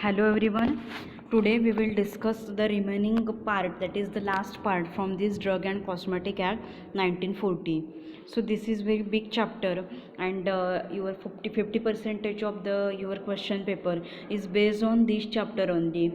Hello everyone. Today we will discuss the remaining part, that is the last part from this Drug and Cosmetic Act 1940. So this is very big chapter, and your 50 percentage of the your question paper is based on this chapter only.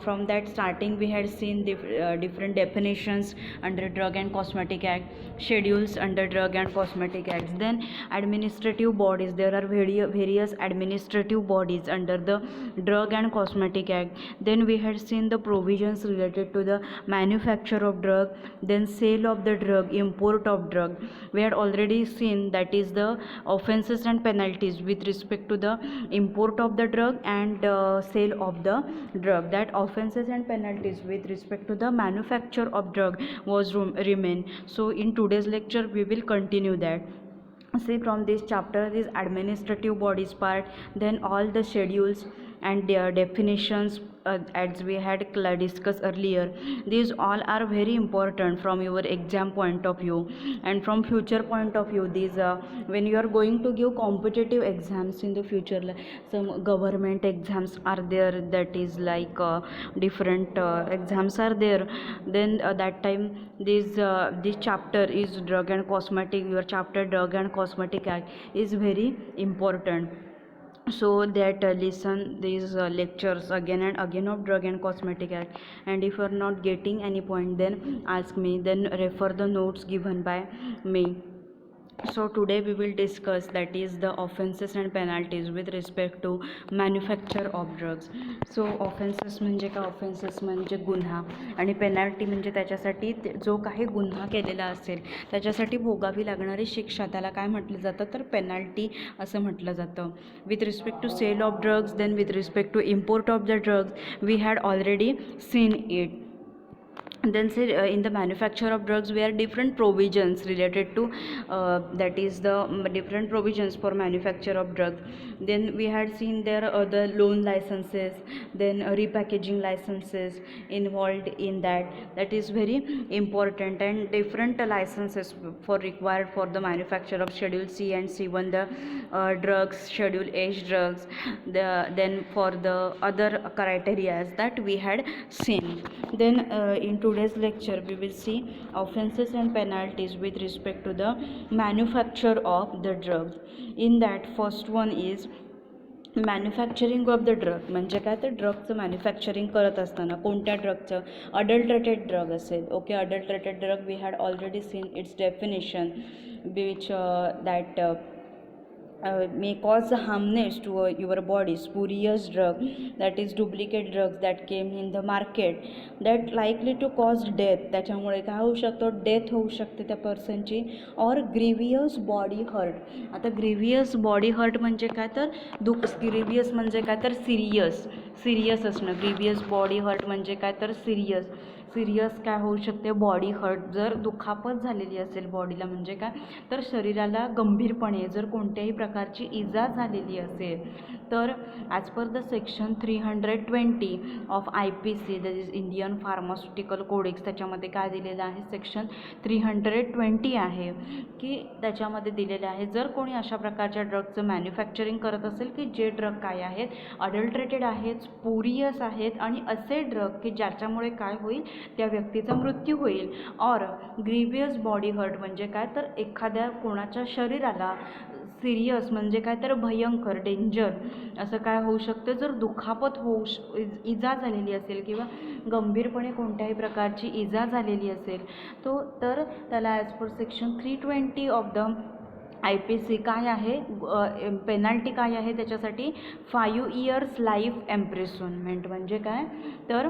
From that starting we had seen different definitions under Drug and Cosmetic Act, schedules under Drug and Cosmetic Acts, then administrative bodies. There are various administrative bodies under the Drug and Cosmetic Act. Then we had seen the provisions related to the manufacture of drug, then sale of the drug, import of drug. We had already seen that is the offenses and penalties with respect to the import of the drug and sale of the drug. That offenses and penalties with respect to the manufacture of drug was remain. So in today's lecture we will continue that. See, from this chapter, this administrative bodies part, then all the schedules and their definitions, as we had discussed earlier, these all are very important from your exam point of view and from future point of view. These when you are going to give competitive exams in the future, like some government exams are there, that is like different exams are there, then that time this chapter is Drug and Cosmetic, your chapter Drug and Cosmetic Act is very important. So that listen these lectures again and again of Drug and Cosmetic Act, and if you are not getting any point, then ask me, then refer the notes given by me. So today we will discuss, that is the offenses and penalties with respect to manufacture of drugs. So offenses म्हणजे काय? Offences म्हणजे गुन्हा, आणि penalty म्हणजे त्याच्यासाठी जो काही गुन्हा केलेला असेल त्याच्यासाठी भोगावी लागणारी शिक्षा, त्याला काय म्हटलं जातं तर पेनल्टी असं म्हटलं जातं. With respect to sale of drugs, then with respect to import of the drugs we had already seen it. Then say in the manufacture of drugs we have different provisions related to that is the different provisions for manufacture of drugs. Then we had seen there the loan licenses, then repackaging licenses involved in that. That is very important, and different licenses for required for the manufacture of Schedule C and C1 the drugs, Schedule H drugs, then for the other criteria that we had seen. Then in today's lecture we will see offenses and penalties with respect to the manufacture of the drugs. In that, first one is manufacturing of the drug. म्हणजे काय तर ड्रगचं manufacturing करत असताना कोणत्या ड्रगचं? Adulterated drug असेल. Okay, adulterated drug we had already seen its definition which that may cause harmness to your body. Spurious drug, that is duplicate drugs that came in the market that likely to cause death. त्याच्यामुळे काय होऊ शकतं? Death होऊ शकते त्या पर्सनची. और grievous body hurt. आता grievous body hurt म्हणजे काय तर ग्रीवियस म्हणजे काय तर सिरियस असणं. ग्रीवियस बॉडी हर्ट म्हणजे काय तर सिरियस काय होऊ शकते? Body hurt. जर दुखापत झालेली असेल बॉडीला, म्हणजे काय तर शरीराला गंभीरपणे जर कोणत्याही प्रकारची इजा झालेली असेल तर as per the section 320 of IPC, that is Indian pharmaceutical codex, त्याच्यामध्ये काय दिलेलं आहे? सेक्शन 320 आहे की त्याच्यामध्ये दिलेले आहे, जर कोणी अशा प्रकारच्या ड्रगचं मॅन्युफॅक्चरिंग करत असेल की जे ड्रग काय आहेत? अडल्ट्रेटेड आहेत, स्पुरियस आहेत, आणि असे ड्रग की ज्याच्यामुळे काय होईल? त्या व्यक्तीचा मृत्यू होईल. और ग्रीवियस बॉडी हर्ट म्हणजे काय तर एखाद्या कोणाच्या शरीराला सिरियस म्हणजे काय तर भयंकर, डेंजर असं काय होऊ शकतं? जर दुखापत इजा झालेली असेल किंवा गंभीरपणे कोणत्याही प्रकारची इजा झालेली असेल तर त्याला as per section 320 of the IPC काय आहे? पेनल्टी काय आहे त्याच्यासाठी? 5 years लाईफ इम्प्रिझनमेंट. म्हणजे काय तर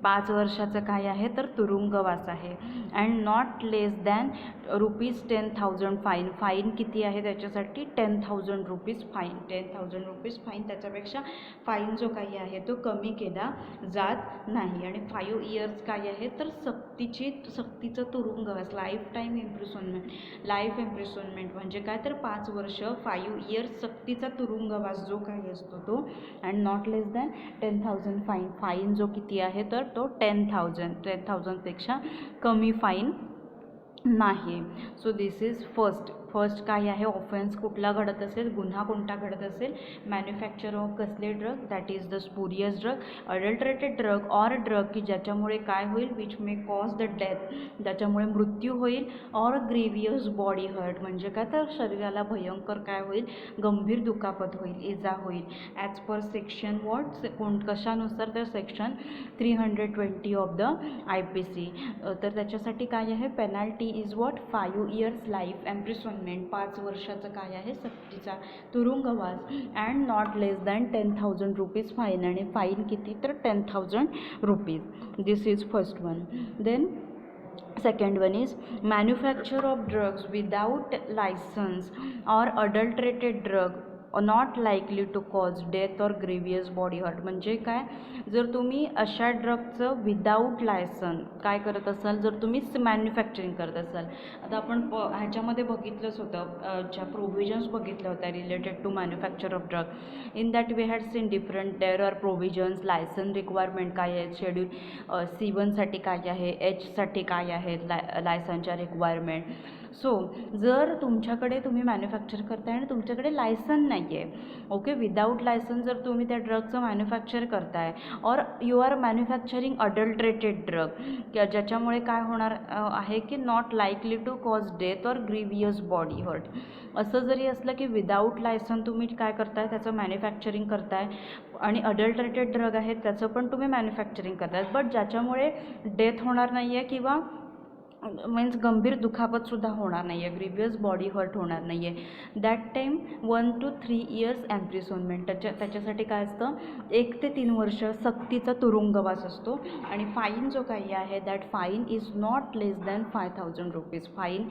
5 वर्षाचं काय आहे तर तुरुंगवास आहे. And not less than ₹10,000 fine. Fine किती आहे त्याच्यासाठी? ₹10,000 फाईन. ₹10,000 फाईन. त्याच्यापेक्षा फाईन जो काही आहे तो कमी केला जात नाही. आणि 5 years काय आहे तर सक्तीचं तुरुंगवास, life time imprisonment. Life imprisonment म्हणजे काय तर 5 वर्ष, 5 years सक्तीचा तुरुंगवास जो काही असतो तो. And not less than 10,000 fine. Fine जो किती आहे तर तो 10,000 पेक्षा कमी फाईन नाही. So this is first first काय आहे, ऑफेन्स कुठला घडत असेल, गुन्हा कोणता घडत असेल, मॅन्युफॅक्चर ऑफ कसले drug, that is the spurious drug, adulterated drug or drug की ज्याच्यामुळे काय होईल, which may cause the death, ज्याच्यामुळे मृत्यू होईल, ऑर ग्रेवियस बॉडी हर्ट म्हणजे काय तर शरीराला भयंकर काय होईल, गंभीर दुखापत होईल, इजा होईल. ॲज पर सेक्शन कशानुसार, तर सेक्शन 320 ऑफ द IPC. तर त्याच्यासाठी काय आहे, penalty is what, 5 years life imprisonment, 5 वर्षाचं काय आहे, सक्तीचा तुरुंगवास, and not less than 10,000 rupees fine, आणि फाईन किती, तर 10,000 rupees. This is first one. Then second one is manufacture of drugs without license or adulterated drug not likely to cause death or grievous body hurt. म्हणजे काय, जर तुम्ही अशा ड्रगचं without licence काय करत असाल, जर तुम्ही मॅन्युफॅक्चरिंग करत असाल. आता आपण ह्याच्यामध्ये बघितलंच होतं, ज्या प्रोव्हिजन्स बघितल्या होत्या related to manufacture of drug. In that we had seen different, there are provisions, licence requirement काय आहे, शेड्यूल C1साठी काय आहे, Hसाठी काय आहे लायसनच्या रिक्वायरमेंट. सो जर तुमच्याकडे तुम्ही मॅन्युफॅक्चर करताय आणि तुमच्याकडे लायसन नाही आहे, ओके, विदाऊट लायसन जर तुम्ही त्या ड्रगचं मॅन्युफॅक्चर करताय, or you are manufacturing adulterated drug, ज्याच्यामुळे काय होणार आहे की not likely to cause death or grievous body hurt, असं जरी असलं की विदाऊट लायसन तुम्ही काय करताय, त्याचं मॅन्युफॅक्चरिंग करताय, आणि अडल्टरेटेड ड्रग आहेत त्याचं पण तुम्ही मॅन्युफॅक्चरिंग करताय, बट ज्याच्यामुळे डेथ होणार नाही आहे किंवा मीन्स गंभीर दुखापतसुद्धा होणार नाही आहे, ग्रीवियस बॉडी हर्ट होणार नाही आहे, दॅट टाईम 1 to 3 years इम्प्रिसनमेंट. त्याच्यासाठी काय असतं, 1 ते 3 वर्ष सक्तीचा तुरुंगवास असतो, आणि फाईन जो काही आहे that fine is not less than 5,000 rupees. Fine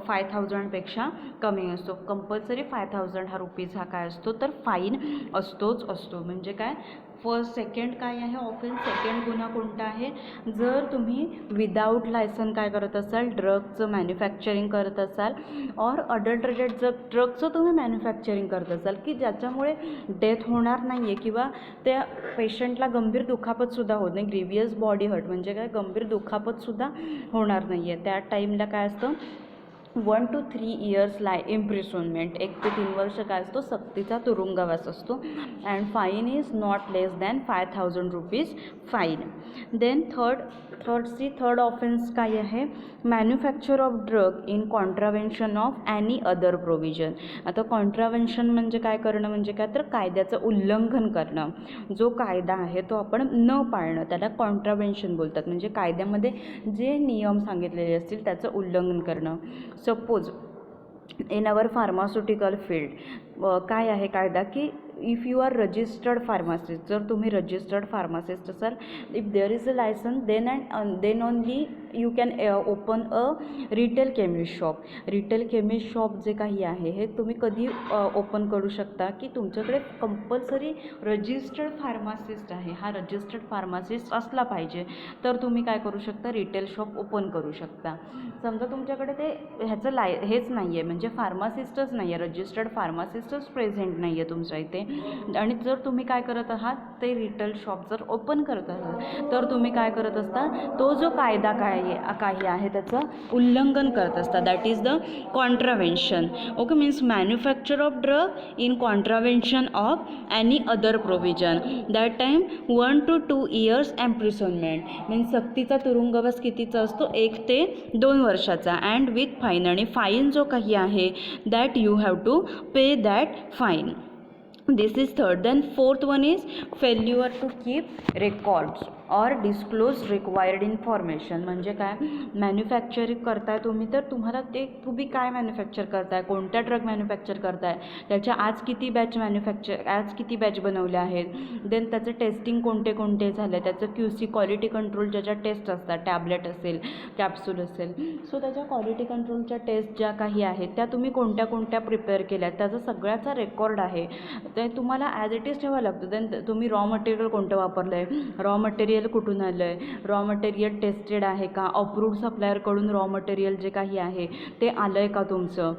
5,000पेक्षा कमी असतो, कंपल्सरी 5,000 हा रुपीज हा काय असतो, तर फाईन असतोच असतो. म्हणजे काय, फर्स्ट सेकंड काय आहे ऑफेन्स, सेकंड गुन्हा कोणता आहे, जर तुम्ही विदाऊट लायसन काय करत असाल, ड्रगचं मॅन्युफॅक्चरिंग करत असाल, और अडल्टरेटेड ड्रगचं तुम्ही मॅन्युफॅक्चरिंग करत असाल की ज्याच्यामुळे डेथ होणार नाही आहे किंवा त्या पेशंटला गंभीर दुखापतसुद्धा होत नाही, ग्रीवियस बॉडी हर्ट म्हणजे काय, गंभीर दुखापतसुद्धा होणार नाही आहे, त्या टाईमला काय असतं 1 to 3 years इम्प्रिसनमेंट, 1 ते 3 वर्ष काय असतो, सक्तीचा तुरुंगवास असतो, and fine is not less than 5,000 rupees fine. Then third offence काय आहे, manufacture of drug in contravention of any other provision. आता कॉन्ट्राव्हेन्शन म्हणजे काय करणं, म्हणजे काय तर कायद्याचं उल्लंघन करणं, जो कायदा आहे तो आपण न पाळणं, त्याला कॉन्ट्राव्हेन्शन बोलतात. म्हणजे कायद्यामध्ये जे नियम सांगितलेले असतील त्याचं उल्लंघन करणं. Suppose in our pharmaceutical field काय आहे कायदा की if you are registered pharmacist, जर तुम्ही रजिस्टर्ड फार्मासिस्ट असाल, if there is a licence then only you can open a retail chemist shop. Retail chemist shop जे काही आहे हे तुम्ही कधी ओपन करू शकता की तुमच्याकडे कंपल्सरी रजिस्टर्ड फार्मासिस्ट आहे, हा रजिस्टर्ड फार्मासिस्ट असला पाहिजे, तर तुम्ही काय करू शकता, रिटेल शॉप ओपन करू शकता. समजा तुमच्याकडे ते ह्याचं हेच नाही आहे, म्हणजे फार्मासिस्टच नाही आहे, रजिस्टर्ड फार्मासिस्टच प्रेझेंट नाही आहे तुमच्या इथे, आणि जर तुम्ही काय करत आहात, ते रिटेल शॉप जर ओपन करत आहात तर तुम्ही काय करत असता, तो जो कायदा काही आहे त्याचं उल्लंघन करत असता, that is the contravention. Okay, means manufacture of drug in contravention of any other provision, that time 1 to 2 years imprisonment, means सक्तीचा तुरुंगवास कितीचा असतो, 1 ते 2 वर्षाचा, अँड विथ फाईन, आणि फाईन जो काही आहे that you have to pay that fine. This is third. Then fourth one is failure to keep records और डिस्क्लोज रिक्वायर्ड इन्फॉर्मेशन. म्हणजे काय, मॅन्युफॅक्चरिंग करताय तुम्ही, तर तुम्हाला ते तुम्ही काय मॅन्युफॅक्चर करताय, कोणत्या ड्रग मॅन्युफॅक्चर करताय, त्याच्या आज किती बॅच बनवल्या आहेत, देन त्याचं टेस्टिंग कोणते कोणते झालं, त्याचं QC क्वालिटी कंट्रोल ज्याच्या टेस्ट असतात, टॅबलेट असेल, कॅप्सूल असेल, सो त्याच्या क्वालिटी कंट्रोलच्या टेस्ट ज्या काही आहेत त्या तुम्ही कोणत्या कोणत्या प्रिपेअर केल्या, त्याचा सगळ्याचा रेकॉर्ड आहे, ते तुम्हाला ॲज इट इज ठेवावं लागतं. देन तुम्ही रॉ मटेरियल कोणतं वापरलं आहे, रॉ मटेरियल कुठून आलं आहे, रॉ मटेरियल टेस्टेड आहे का, अप्रूव्ड सप्लायरकडून रॉ मटेरियल जे काही आहे ते आलं आहे का तुमचं,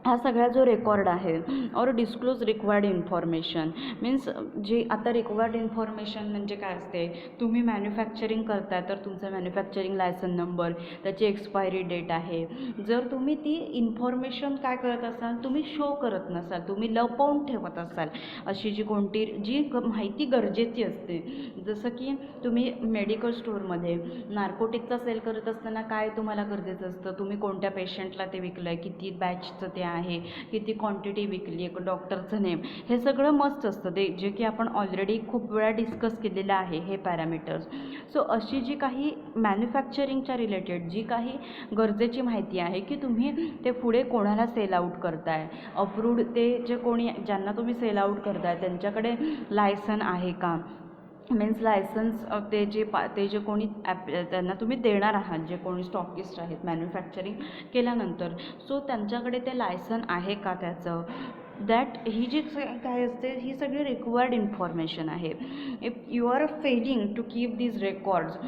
हा सगळा जो रेकॉर्ड आहे और डिस्क्लोज रिक्वायर्ड इन्फॉर्मेशन मीन्स जे आता रिक्वायर्ड इन्फॉर्मेशन म्हणजे काय असते, तुम्ही मॅन्युफॅक्चरिंग करताय तर तुमचा मॅन्युफॅक्चरिंग लायसन नंबर, त्याची एक्सपायरी डेट आहे. जर तुम्ही ती इन्फॉर्मेशन काय करत असाल, तुम्ही शो करत नसाल, तुम्ही लपवून ठेवत असाल, अशी जी कोणती जी माहिती गरजेची असते. जसं की तुम्ही मेडिकल स्टोअरमध्ये नार्कोटिकचा सेल करत असताना काय तुम्हाला गरजेचं असतं, तुम्ही कोणत्या पेशंटला ते विकलं आहे, किती बॅचचं ते आहे, किती क्वांटिटी विकली आहे, डॉक्टरचं नेम, हे सगळं मस्त असतं ते, जे की आपण ऑलरेडी खूप वेळा डिस्कस केलेलं आहे हे पॅरामीटर्स. सो अशी जी काही मॅन्युफॅक्चरिंगच्या रिलेटेड जी काही गरजेची माहिती आहे की तुम्ही ते पुढे कोणाला सेल आउट करताय, अप्रूव्ड ते जे कोणी ज्यांना तुम्ही सेल आउट करताय त्यांच्याकडे लायसन आहे का, मीन्स लायसन्स ते जे कोणी त्यांना तुम्ही देणार आहात, जे कोणी स्टॉकिस्ट आहेत मॅन्युफॅक्चरिंग केल्यानंतर, सो त्यांच्याकडे ते लायसन आहे का त्याचं, दॅट ही जी काय असते ही सगळी रिक्वायर्ड इन्फॉर्मेशन आहे. If you are failing to keep these records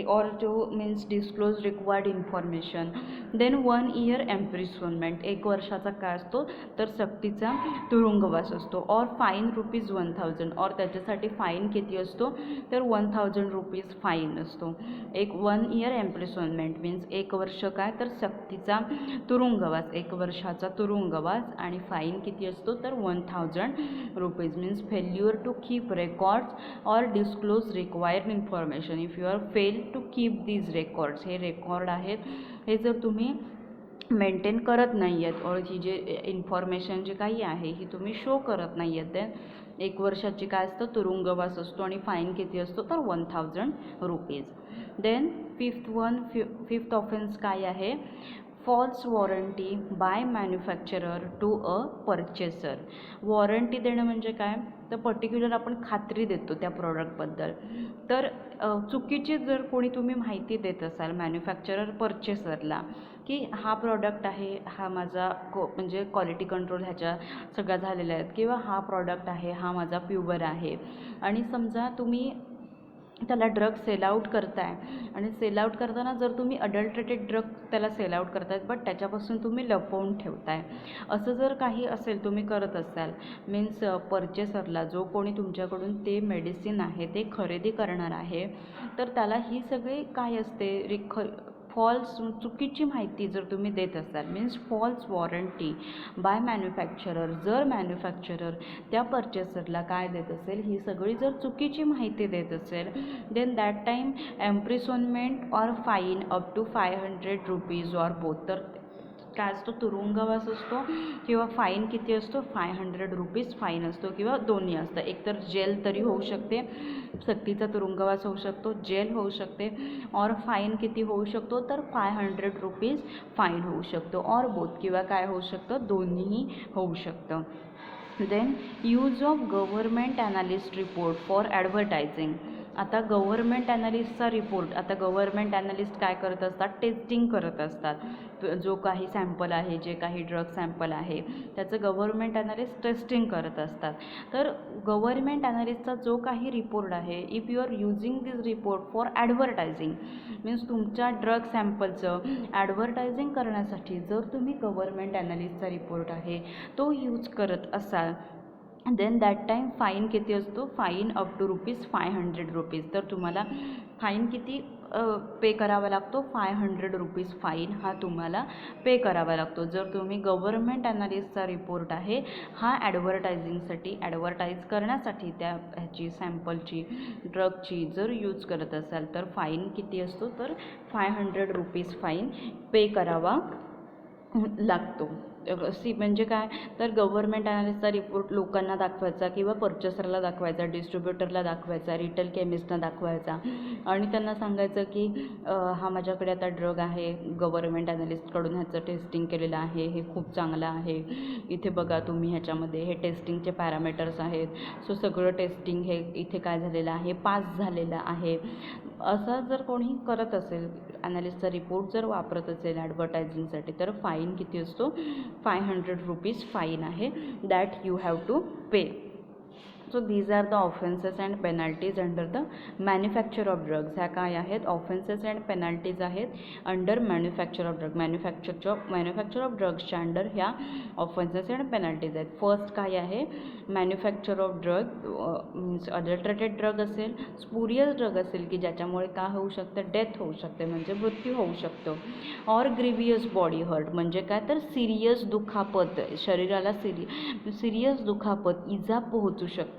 or जो means disclose required information, then 1 year imprisonment, 1 वर्षाचा काय असतो तर सक्तीचा तुरुंगवास असतो, और फाईन ₹1000, और त्याच्यासाठी फाईन किती असतो तर ₹1000 फाईन असतो. 1 year इम्प्रिझनमेंट मीन्स 1 वर्ष काय तर सक्तीचा तुरुंगवास, 1 वर्षाचा तुरुंगवास, आणि फाईन किती असतो तर ₹1000 means failure to keep records or disclose required information. If you are fail to keep these records, हे रेकॉर्ड आहेत, हे जर तुम्ही मेंटेन करत नाही आहेत, और ही जे इन्फॉर्मेशन जे काही आहे ही तुम्ही शो करत नाही आहेत, देन 1 वर्षाची काय असतं तुरुंगवास असतो, आणि फाईन किती असतो तर ₹1000. देन फिफ्थ ऑफेन्स काय आहे, false warranty by manufacturer to a purchaser. Warranty देणं म्हणजे काय तर पर्टिक्युलर आपण खात्री देतो त्या प्रॉडक्टबद्दल, तर चुकीची जर कोणी तुम्ही माहिती देत असाल मॅन्युफॅक्चरर परचेसरला की हा प्रॉडक्ट आहे, हा माझा म्हणजे क्वालिटी कंट्रोल ह्याच्या सगळ्या झालेल्या आहेत, किंवा हा प्रॉडक्ट आहे, हा माझा प्युअर आहे, आणि समजा तुम्ही त्याला ड्रग सेल आउट करताय, आणि सेल आउट करताना जर तुम्ही अडल्ट्रेटेड ड्रग त्याला सेल आउट करतायत बट त्याच्यापासून तुम्ही लपवून ठेवताय, असं जर काही असेल तुम्ही करत असाल, मीन्स परचेसरला जो कोणी तुमच्याकडून ते मेडिसिन आहे ते खरेदी करणार आहे, तर त्याला ही सगळी काय असते फॉल्स चुकीची माहिती जर तुम्ही देत असाल, means false warranty by manufacturer, जर मॅन्युफॅक्चरर त्या परचेसरला काय देत असेल ही सगळी जर चुकीची माहिती देत असेल, then that time imprisonment or fine up to ₹500 or both. तर काय असतो तुरुंगवास असतो, किंवा फाईन किती असतो ₹500 फाईन असतो, किंवा दोन्ही असतं, एकतर जेल तरी होऊ शकते, सक्तीचा तुरुंगवास होऊ शकतो, जेल होऊ शकते, और फाईन किती होऊ शकतो तर ₹500 फाईन होऊ शकतो, और बोथ, किंवा काय होऊ शकतं दोन्हीही होऊ शकतं. Then use of government analyst report for advertising. आता गव्हर्मेंट ॲनालिस्टचा रिपोर्ट, आता गव्हर्मेंट ॲनालिस्ट काय करत असतात, टेस्टिंग करत असतात, जो काही सॅम्पल आहे, जे काही ड्रग सॅम्पल आहे त्याचं गव्हर्मेंट ॲनालिस्ट टेस्टिंग करत असतात. तर गव्हर्मेंट ॲनालिस्टचा जो काही रिपोर्ट आहे, if you are using this report for advertising, means तुमच्या ड्रग सॅम्पलचं ॲडव्हर्टायझिंग करण्यासाठी जर तुम्ही गव्हर्मेंट ॲनालिस्टचा रिपोर्ट आहे तो यूज करत असाल, देन दॅट टाईम फाईन किती असतो, फाईन अप टू ₹500. तर तुम्हाला फाईन किती पे करावा लागतो, ₹500 फाईन हा तुम्हाला पे करावा लागतो, जर तुम्ही गव्हर्मेंट ॲनालिस्टचा रिपोर्ट आहे हा ॲडव्हर्टायझिंगसाठी ॲडव्हर्टाईज करण्यासाठी त्या ह्याची सॅम्पलची ड्रगची जर यूज करत असाल, तर फाईन किती असतो तर ₹500 फाईन पे करावा लागतो. म्हणजे काय तर गव्हर्मेंट ॲनालिस्टचा रिपोर्ट लोकांना दाखवायचा, किंवा पर्चेसरला दाखवायचा, डिस्ट्रीब्युटरला दाखवायचा, रिटेल केमिस्टना दाखवायचा, आणि त्यांना सांगायचं की हा माझ्याकडे आता ड्रग आहे, गव्हर्मेंट ॲनालिस्टकडून ह्याचं टेस्टिंग केलेलं आहे, हे खूप चांगलं आहे, इथे बघा तुम्ही ह्याच्यामध्ये हे टेस्टिंगचे पॅरामीटर्स आहेत, सो सगळं टेस्टिंग हे इथे काय झालेलं आहे पास झालेलं आहे. असं जर कोणी करत असेल, ॲनालिस्टचा रिपोर्ट जर वापरत असेल ॲडव्हर्टायझिंगसाठी, तर फाईन किती असतो ₹500 फाईन आहे, that you have to pay. So these are the offences and penalties under the manufacture of drugs. ह्या काय आहेत, ऑफेन्सेस अँड पेनल्टीज आहेत under manufacture of drug. Manufacture of ड्रग्सच्या अंडर ह्या ऑफेन्सेस अँड पेनल्टीज आहेत. First काय आहे, manufacture of drug means adulterated drug असेल, स्पुरियस ड्रग असेल की ज्याच्यामुळे काय होऊ शकतं, डेथ होऊ शकते म्हणजे मृत्यू होऊ शकतो. ऑर ग्रीवियस बॉडी हर्ट म्हणजे काय तर सिरियस दुखापत, शरीराला सिरियस दुखापत, इजा पोहोचू शकते.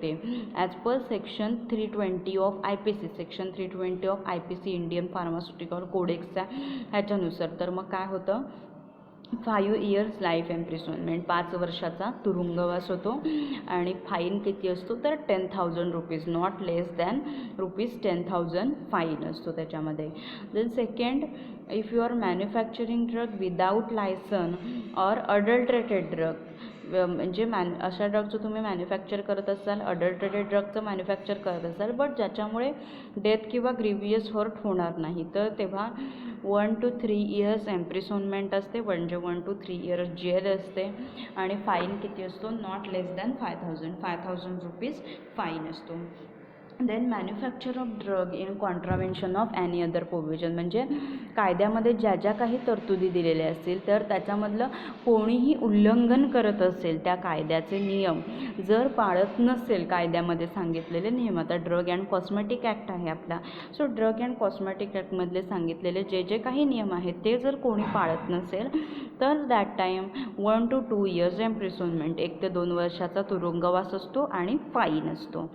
As per section 320 of IPC, section 320 of IPC Indian pharmaceutical कोडेक्सच्या ह्याच्यानुसार. तर मग काय होतं, 5 years लाईफ इम्प्रिझनमेंट, 5 वर्षाचा तुरुंगवास होतो. आणि फाईन किती असतो तर 10,000 rupees, not less than ₹10,000 fine असतो त्याच्यामध्ये. Then second, if you are manufacturing drug without licence or adulterated drug, म्हणजे अशा ड्रगचं तुम्ही मॅन्युफॅक्चर करत असाल, अडल्ट्रेटेड ड्रगचं मॅन्युफॅक्चर करत असाल बट ज्याच्यामुळे डेथ किंवा ग्रीवियस हर्ट होणार नाही, तर तेव्हा 1 to 3 years इम्प्रिझनमेंट असते, म्हणजे 1 to 3 years जेल असते. आणि फाईन किती असतो, not less than 5,000 rupees fine असतो. Then manufacture of drug in contravention of any other provision, म्हणजे कायद्यामध्ये ज्या ज्या काही तरतुदी दिलेल्या असतील तर त्याच्यामधलं कोणीही उल्लंघन करत असेल त्या कायद्याचे नियम, जर पाळत नसेल कायद्यामध्ये सांगितलेले नियम. आता ड्रग अँड कॉस्मेटिक ॲक्ट आहे आपला. सो ड्रग अँड कॉस्मेटिक ॲक्टमधले सांगितलेले जे जे काही नियम आहेत ते जर कोणी पाळत नसेल तर that time 1 to 2 years imprisonment, 1 ते 2 वर्षाचा तुरुंगवास असतो आणि फाईन असतो.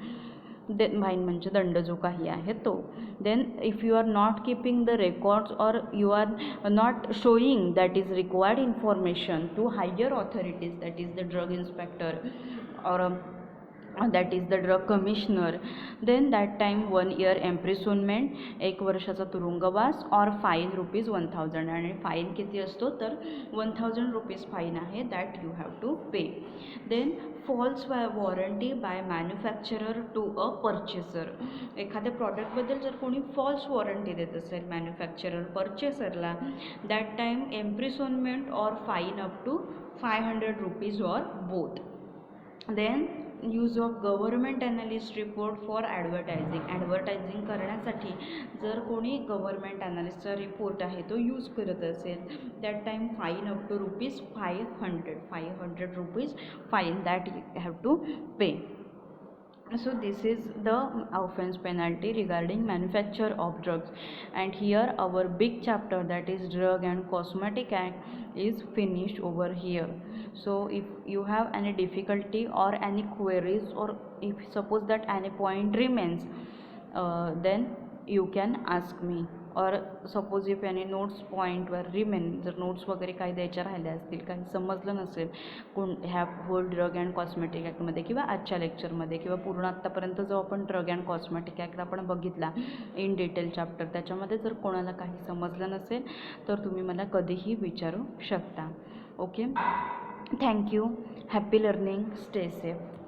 फाईन म्हणजे दंड जो काही आहे तो. Then if you are not keeping the records or you are not showing that is required information to higher authorities, that is the drug inspector or that is the drug commissioner, then that time 1 year imprisonment, 1 वर्षाचा तुरुंगवास or fine ₹1,000. आणि fine किती असतो तर 1,000 rupees fine आहे, that you have to pay. Then false warranty by manufacturer to a purchaser, एखाद्या प्रॉडक्टबद्दल जर कोणी फॉल्स वॉरंटी देत असेल मॅन्युफॅक्चरर परचेसरला, that time imprisonment or fine up to 500 rupees or both. Then use of government analyst report for advertising करण्यासाठी जर कोणी गव्हर्मेंट ॲनालिस्टचा रिपोर्ट आहे तो यूज करत असेल, that time fine up to ₹500 rupees fine, that you have to pay. So this is the offense penalty regarding manufacture of drugs, and here our big chapter, that is Drug and Cosmetic Act, is finished over here. So if you have any difficulty or any queries, or if suppose that any point remains, then you can ask me. और suppose if any notes पॉईंटवर remain, जर notes वगैरे काही द्यायच्या राहिल्या असतील, काही समजलं नसेल ह्या होल ड्रग अँड कॉस्मेटिक ॲक्टमध्ये किंवा आजच्या लेक्चरमध्ये किंवा पूर्ण आत्तापर्यंत जो आपण ड्रग अँड कॉस्मेटिक ॲक्ट आपण बघितला इन डिटेल चॅप्टर, त्याच्यामध्ये जर कोणाला काही समजलं नसेल तर तुम्ही मला कधीही विचारू शकता. Okay, thank you. Happy learning. Stay safe.